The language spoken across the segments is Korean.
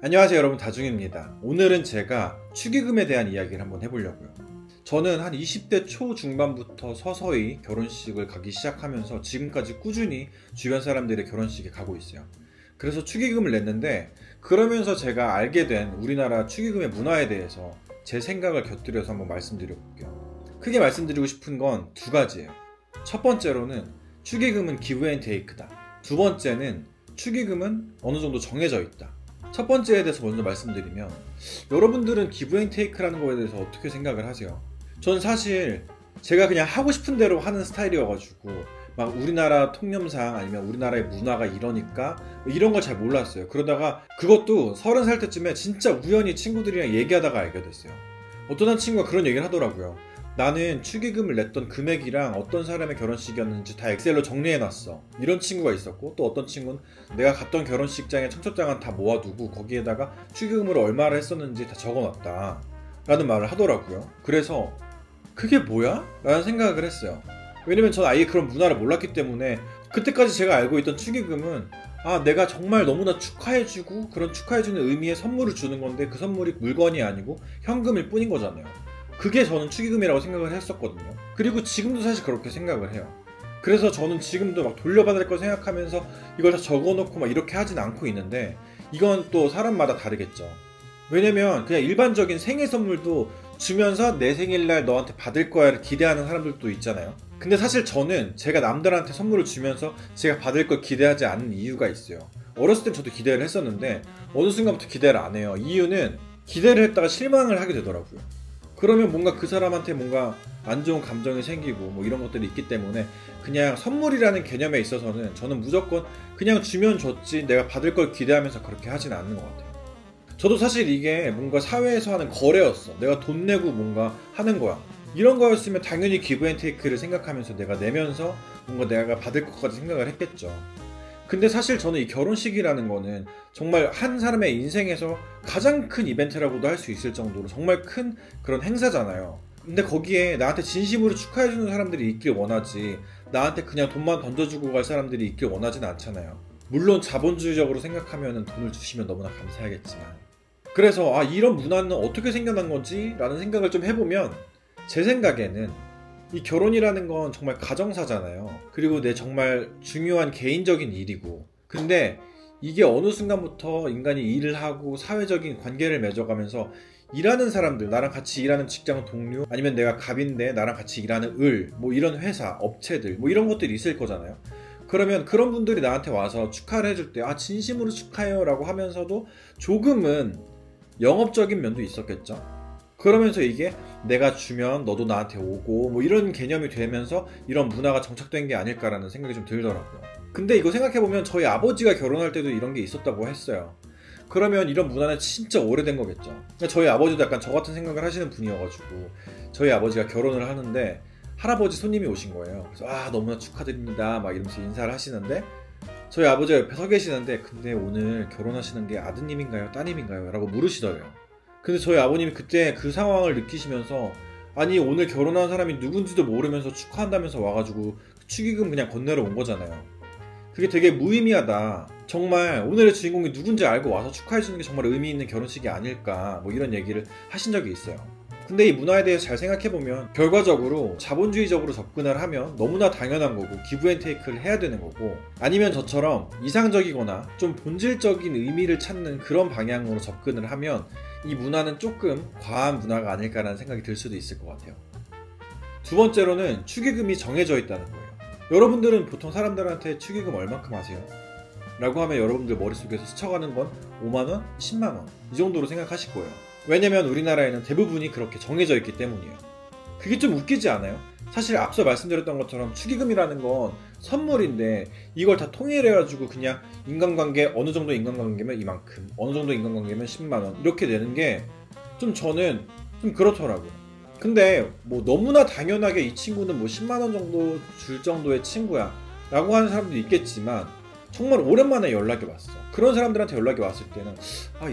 안녕하세요 여러분, 다중입니다. 오늘은 제가 축의금에 대한 이야기를 한번 해보려고요. 저는 한 20대 초중반부터 서서히 결혼식을 가기 시작하면서 지금까지 꾸준히 주변 사람들의 결혼식에 가고 있어요. 그래서 축의금을 냈는데, 그러면서 제가 알게 된 우리나라 축의금의 문화에 대해서 제 생각을 곁들여서 한번 말씀드려볼게요. 크게 말씀드리고 싶은 건 두 가지예요. 첫 번째로는 축의금은 기브 앤 테이크다. 두 번째는 축의금은 어느 정도 정해져 있다. 첫 번째에 대해서 먼저 말씀드리면, 여러분들은 기브 앤 테이크라는 거에 대해서 어떻게 생각을 하세요? 전 사실 제가 그냥 하고 싶은 대로 하는 스타일이어가지고 막 우리나라 통념상 아니면 우리나라의 문화가 이러니까 이런 걸 잘 몰랐어요. 그러다가 그것도 30살 때쯤에 진짜 우연히 친구들이랑 얘기하다가 알게 됐어요. 어떤 한 친구가 그런 얘기를 하더라고요. 나는 축의금을 냈던 금액이랑 어떤 사람의 결혼식이었는지 다 엑셀로 정리해놨어. 이런 친구가 있었고, 또 어떤 친구는 내가 갔던 결혼식장에 청첩장은 다 모아두고 거기에다가 축의금으로 얼마를 했었는지 다 적어놨다 라는 말을 하더라고요. 그래서 그게 뭐야? 라는 생각을 했어요. 왜냐면 전 아예 그런 문화를 몰랐기 때문에 그때까지 제가 알고 있던 축의금은 내가 정말 너무나 축하해주고 그런 축하해주는 의미의 선물을 주는 건데, 그 선물이 물건이 아니고 현금일 뿐인 거잖아요. 그게 저는 축의금이라고 생각을 했었거든요. 그리고 지금도 사실 그렇게 생각을 해요. 그래서 저는 지금도 막 돌려받을 거 생각하면서 이걸 다 적어놓고 막 이렇게 하진 않고 있는데, 이건 또 사람마다 다르겠죠. 왜냐면 그냥 일반적인 생일 선물도 주면서 내 생일날 너한테 받을 거야를 기대하는 사람들도 있잖아요. 근데 사실 저는 제가 남들한테 선물을 주면서 제가 받을 걸 기대하지 않는 이유가 있어요. 어렸을 땐 저도 기대를 했었는데 어느 순간부터 기대를 안 해요. 이유는 기대를 했다가 실망을 하게 되더라고요. 그러면 뭔가 그 사람한테 뭔가 안 좋은 감정이 생기고 뭐 이런 것들이 있기 때문에, 그냥 선물이라는 개념에 있어서는 저는 무조건 그냥 주면 줬지 내가 받을 걸 기대하면서 그렇게 하진 않는 것 같아요. 저도 사실 이게 뭔가 사회에서 하는 거래였어. 내가 돈 내고 뭔가 하는 거야. 이런 거였으면 당연히 기브 앤 테이크를 생각하면서 내가 내면서 뭔가 내가 받을 것까지 생각을 했겠죠. 근데 사실 저는 이 결혼식이라는 거는 정말 한 사람의 인생에서 가장 큰 이벤트라고도 할 수 있을 정도로 정말 큰 그런 행사잖아요. 근데 거기에 나한테 진심으로 축하해주는 사람들이 있길 원하지, 나한테 그냥 돈만 던져주고 갈 사람들이 있길 원하진 않잖아요. 물론 자본주의적으로 생각하면 돈을 주시면 너무나 감사하겠지만. 그래서 이런 문화는 어떻게 생겨난 건지 라는 생각을 좀 해보면, 제 생각에는 이 결혼이라는 건 정말 가정사잖아요. 그리고 내 정말 중요한 개인적인 일이고, 근데 이게 어느 순간부터 인간이 일을 하고 사회적인 관계를 맺어가면서 일하는 사람들, 나랑 같이 일하는 직장 동료, 아니면 내가 갑인데 나랑 같이 일하는 뭐 이런 회사, 업체들, 뭐 이런 것들이 있을 거잖아요. 그러면 그런 분들이 나한테 와서 축하를 해줄 때 진심으로 축하해요 라고 하면서도 조금은 영업적인 면도 있었겠죠. 그러면서 이게 내가 주면 너도 나한테 오고 뭐 이런 개념이 되면서 이런 문화가 정착된 게 아닐까라는 생각이 좀 들더라고요. 근데 이거 생각해보면 저희 아버지가 결혼할 때도 이런 게 있었다고 했어요. 그러면 이런 문화는 진짜 오래된 거겠죠. 저희 아버지도 약간 저 같은 생각을 하시는 분이어가지고, 저희 아버지가 결혼을 하는데 할아버지 손님이 오신 거예요. 그래서 너무나 축하드립니다 막 이러면서 인사를 하시는데, 저희 아버지가 옆에 서 계시는데, 근데 오늘 결혼하시는 게 아드님인가요 따님인가요? 라고 물으시더래요. 근데 저희 아버님이 그때 그 상황을 느끼시면서, 오늘 결혼한 사람이 누군지도 모르면서 축하한다면서 와가지고 축의금 그냥 건네러 온 거잖아요. 그게 되게 무의미하다. 정말 오늘의 주인공이 누군지 알고 와서 축하해주는 게 정말 의미 있는 결혼식이 아닐까, 뭐 이런 얘기를 하신 적이 있어요. 근데 이 문화에 대해서 잘 생각해보면 결과적으로 자본주의적으로 접근을 하면 너무나 당연한 거고, 기브 앤 테이크를 해야 되는 거고, 아니면 저처럼 이상적이거나 좀 본질적인 의미를 찾는 그런 방향으로 접근을 하면 이 문화는 조금 과한 문화가 아닐까라는 생각이 들 수도 있을 것 같아요. 두 번째로는 축의금이 정해져 있다는 거예요. 여러분들은 보통 사람들한테 축의금 얼만큼 하세요? 라고 하면 여러분들 머릿속에서 스쳐가는 건 5만원? 10만원 이 정도로 생각하실 거예요. 왜냐면 우리나라에는 대부분이 그렇게 정해져 있기 때문이에요. 그게 좀 웃기지 않아요? 사실 앞서 말씀드렸던 것처럼 축의금이라는 건 선물인데, 이걸 다 통일해가지고 그냥 인간관계, 어느 정도 인간관계면 이만큼, 어느 정도 인간관계면 10만원 이렇게 내는 게 좀 저는 좀 그렇더라고요. 근데 뭐 너무나 당연하게 이 친구는 뭐 10만원 정도 줄 정도의 친구야 라고 하는 사람도 있겠지만, 정말 오랜만에 연락이 왔어. 그런 사람들한테 연락이 왔을 때는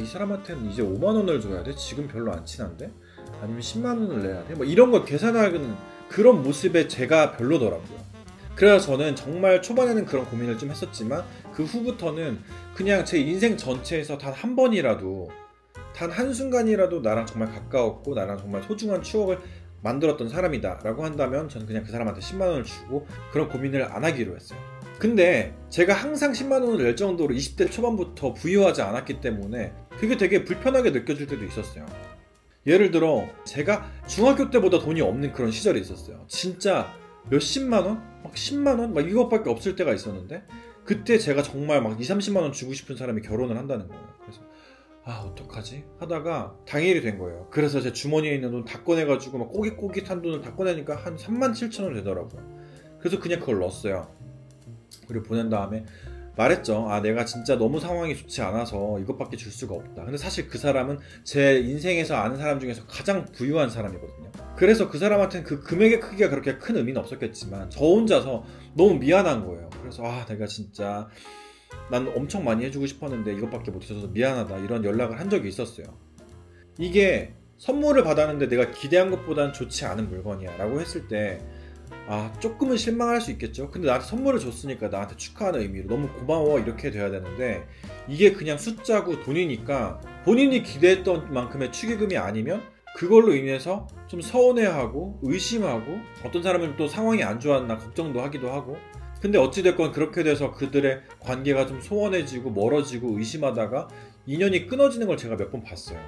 이 사람한테는 이제 5만원을 줘야 돼? 지금 별로 안 친한데? 아니면 10만원을 내야 돼? 뭐 이런 걸 계산하는 그런 모습에 제가 별로더라고요. 그래서 저는 정말 초반에는 그런 고민을 좀 했었지만 그 후부터는 그냥 제 인생 전체에서 단 한 번이라도, 단 한순간이라도 나랑 정말 가까웠고 나랑 정말 소중한 추억을 만들었던 사람이다 라고 한다면 저는 그냥 그 사람한테 10만원을 주고 그런 고민을 안 하기로 했어요. 근데 제가 항상 10만원을 낼 정도로 20대 초반부터 부유하지 않았기 때문에 그게 되게 불편하게 느껴질 때도 있었어요. 예를 들어 제가 중학교 때보다 돈이 없는 그런 시절이 있었어요. 진짜 몇십만원? 막 10만원? 막 이것밖에 없을 때가 있었는데 그때 제가 정말 막 20, 30만원 주고 싶은 사람이 결혼을 한다는 거예요. 그래서 어떡하지? 하다가 당일이 된 거예요. 그래서 제 주머니에 있는 돈 다 꺼내가지고 막 꼬깃꼬깃한 돈을 다 꺼내니까 한 37,000원 되더라고요. 그래서 그냥 그걸 넣었어요. 그리고 보낸 다음에 말했죠. 내가 진짜 너무 상황이 좋지 않아서 이것밖에 줄 수가 없다. 근데 사실 그 사람은 제 인생에서 아는 사람 중에서 가장 부유한 사람이거든요. 그래서 그 사람한테는 그 금액의 크기가 그렇게 큰 의미는 없었겠지만 저 혼자서 너무 미안한 거예요. 그래서 내가 진짜 난 엄청 많이 해주고 싶었는데 이것밖에 못해줘서 미안하다 이런 연락을 한 적이 있었어요. 이게 선물을 받았는데 내가 기대한 것보다는 좋지 않은 물건이야 라고 했을 때 조금은 실망할 수 있겠죠. 근데 나한테 선물을 줬으니까 나한테 축하하는 의미로 너무 고마워 이렇게 돼야 되는데 이게 그냥 숫자고 돈이니까 본인이 기대했던 만큼의 축의금이 아니면 그걸로 인해서 좀 서운해하고 의심하고 어떤 사람은 또 상황이 안 좋았나 걱정도 하기도 하고 근데 어찌됐건 그렇게 돼서 그들의 관계가 좀 소원해지고 멀어지고 의심하다가 인연이 끊어지는 걸 제가 몇 번 봤어요.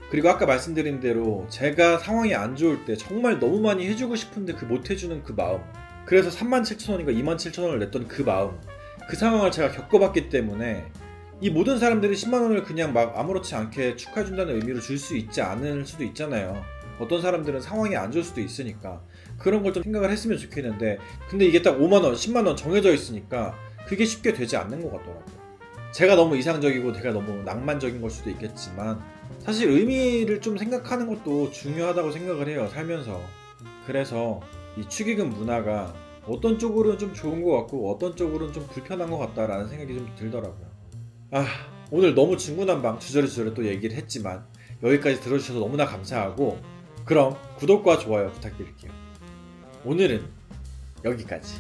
그리고 아까 말씀드린 대로 제가 상황이 안 좋을 때 정말 너무 많이 해주고 싶은데 못 해주는 그 마음, 그래서 37,000원인가 27,000원을 냈던 그 마음, 그 상황을 제가 겪어봤기 때문에 이 모든 사람들이 10만원을 그냥 막 아무렇지 않게 축하해준다는 의미로 줄 수 있지 않을 수도 있잖아요. 어떤 사람들은 상황이 안 좋을 수도 있으니까 그런 걸 좀 생각을 했으면 좋겠는데 근데 이게 딱 5만원, 10만원 정해져 있으니까 그게 쉽게 되지 않는 것 같더라고요. 제가 너무 이상적이고 제가 너무 낭만적인 걸 수도 있겠지만 사실 의미를 좀 생각하는 것도 중요하다고 생각을 해요, 살면서. 그래서 이 축의금 문화가 어떤 쪽으로는 좀 좋은 것 같고 어떤 쪽으로는 좀 불편한 것 같다라는 생각이 좀 들더라고요. 오늘 너무 중구난방 주저리주저리 또 얘기를 했지만 여기까지 들어주셔서 너무나 감사하고 그럼 구독과 좋아요 부탁드릴게요. 오늘은 여기까지.